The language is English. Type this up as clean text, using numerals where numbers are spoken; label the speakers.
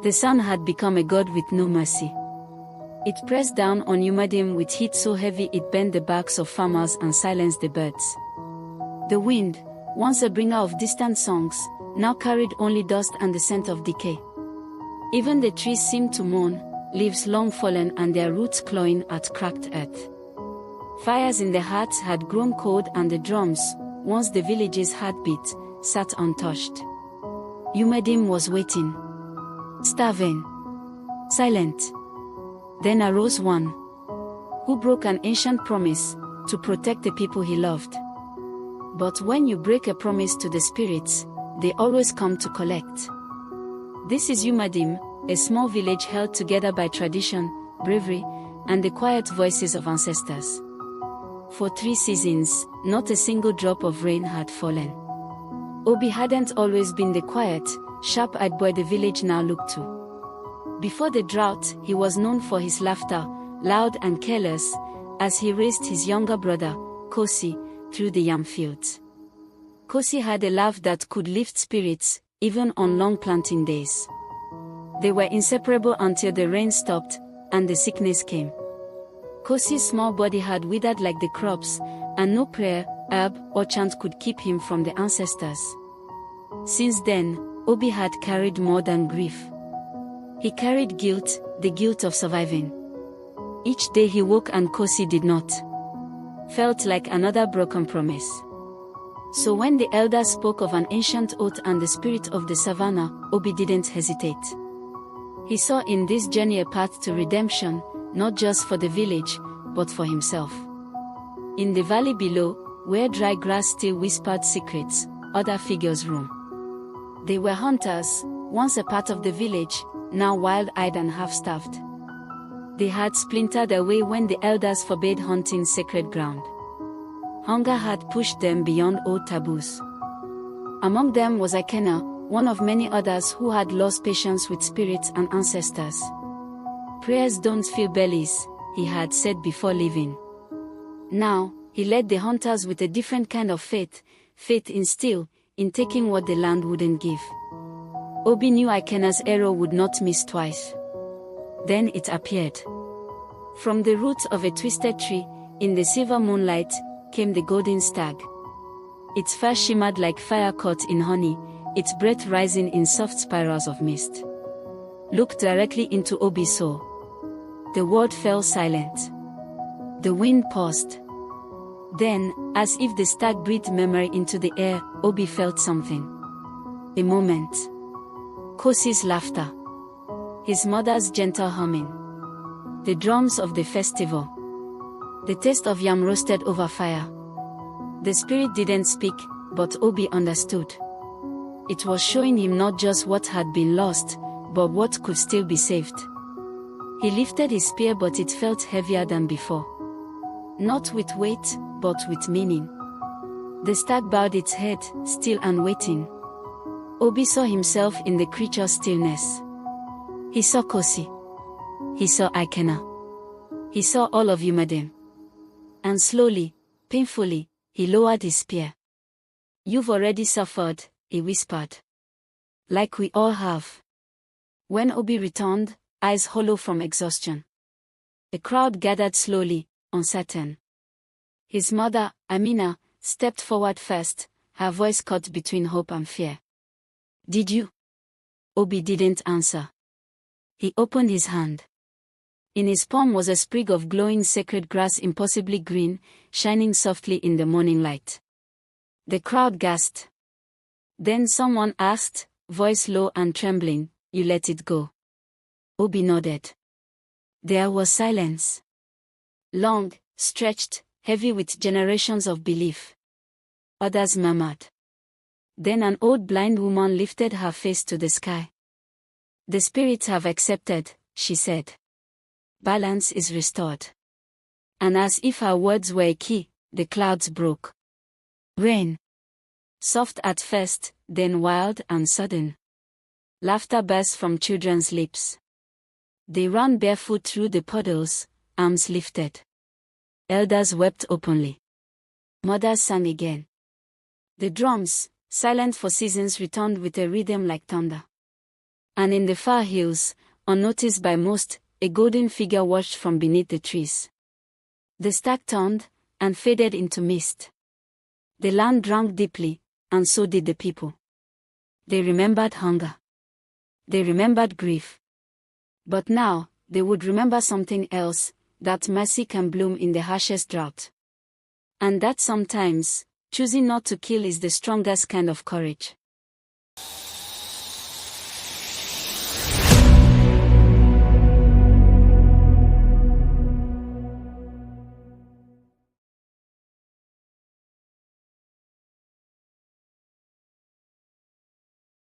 Speaker 1: The sun had become a god with no mercy. It pressed down on Umudim with heat so heavy it bent the backs of farmers and silenced the birds. The wind, once a bringer of distant songs, now carried only dust and the scent of decay. Even the trees seemed to mourn, leaves long fallen and their roots clawing at cracked earth. Fires in the hearts had grown cold and the drums, once the village's heartbeat, sat untouched. Umudim was waiting. Starving. Silent. Then arose one who broke an ancient promise to protect the people he loved. But when you break a promise to the spirits, they always come to collect. This is Umudim, a small village held together by tradition, bravery, and the quiet voices of ancestors. For 3 seasons, not a single drop of rain had fallen. Obi hadn't always been the quiet, sharp-eyed boy the village now looked to. Before the drought, he was known for his laughter, loud and careless, as he raced his younger brother, Kosi, through the yam fields. Kosi had a laugh that could lift spirits, even on long planting days. They were inseparable until the rain stopped, and the sickness came. Kosi's small body had withered like the crops, and no prayer, herb, or chant could keep him from the ancestors. Since then, Obi had carried more than grief. He carried guilt, the guilt of surviving. Each day he woke and Kosi did not. Felt like another broken promise. So when the elders spoke of an ancient oath and the spirit of the savannah, Obi didn't hesitate. He saw in this journey a path to redemption, not just for the village, but for himself. In the valley below, where dry grass still whispered secrets, other figures roam. They were hunters, once a part of the village, now wild-eyed and half-starved. They had splintered away when the elders forbade hunting sacred ground. Hunger had pushed them beyond old taboos. Among them was Akena, one of many others who had lost patience with spirits and ancestors. Prayers don't fill bellies, he had said before leaving. Now, he led the hunters with a different kind of faith in steal, in taking what the land wouldn't give. Obi knew Akena's arrow would not miss twice. Then it appeared. From the roots of a twisted tree, in the silver moonlight, came the golden stag. Its fur shimmered like fire caught in honey, its breath rising in soft spirals of mist. Looked directly into Obi's soul. The world fell silent. The wind paused. Then, as if the stag breathed memory into the air, Obi felt something. A moment. Kosi's laughter. His mother's gentle humming. The drums of the festival. The taste of yam roasted over fire. The spirit didn't speak, but Obi understood. It was showing him not just what had been lost, but what could still be saved. He lifted his spear, but it felt heavier than before. Not with weight, but with meaning. The stag bowed its head, still and waiting. Obi saw himself in the creature's stillness. He saw Kosi. He saw Akena. He saw all of Umudim. And slowly, painfully, he lowered his spear. "You've already suffered," he whispered. "Like we all have." When Obi returned, eyes hollow from exhaustion. The crowd gathered slowly, uncertain. His mother, Amina, stepped forward first, her voice caught between hope and fear. "Did you?" Obi didn't answer. He opened his hand. In his palm was a sprig of glowing sacred grass, impossibly green, shining softly in the morning light. The crowd gasped. Then someone asked, voice low and trembling, "You let it go?" Obi nodded. There was silence. Long, stretched, heavy with generations of belief. Others murmured. Then an old blind woman lifted her face to the sky. "The spirits have accepted," she said. "Balance is restored." And as if her words were a key, the clouds broke. Rain. Soft at first, then wild and sudden. Laughter burst from children's lips. They ran barefoot through the puddles, arms lifted. Elders wept openly. Mothers sang again. The drums, silent for seasons, returned with a rhythm like thunder. And in the far hills, unnoticed by most, a golden figure watched from beneath the trees. The stag turned, and faded into mist. The land drank deeply, and so did the people. They remembered hunger. They remembered grief. But now, they would remember something else, that mercy can bloom in the harshest drought. And that sometimes, choosing not to kill is the strongest kind of courage.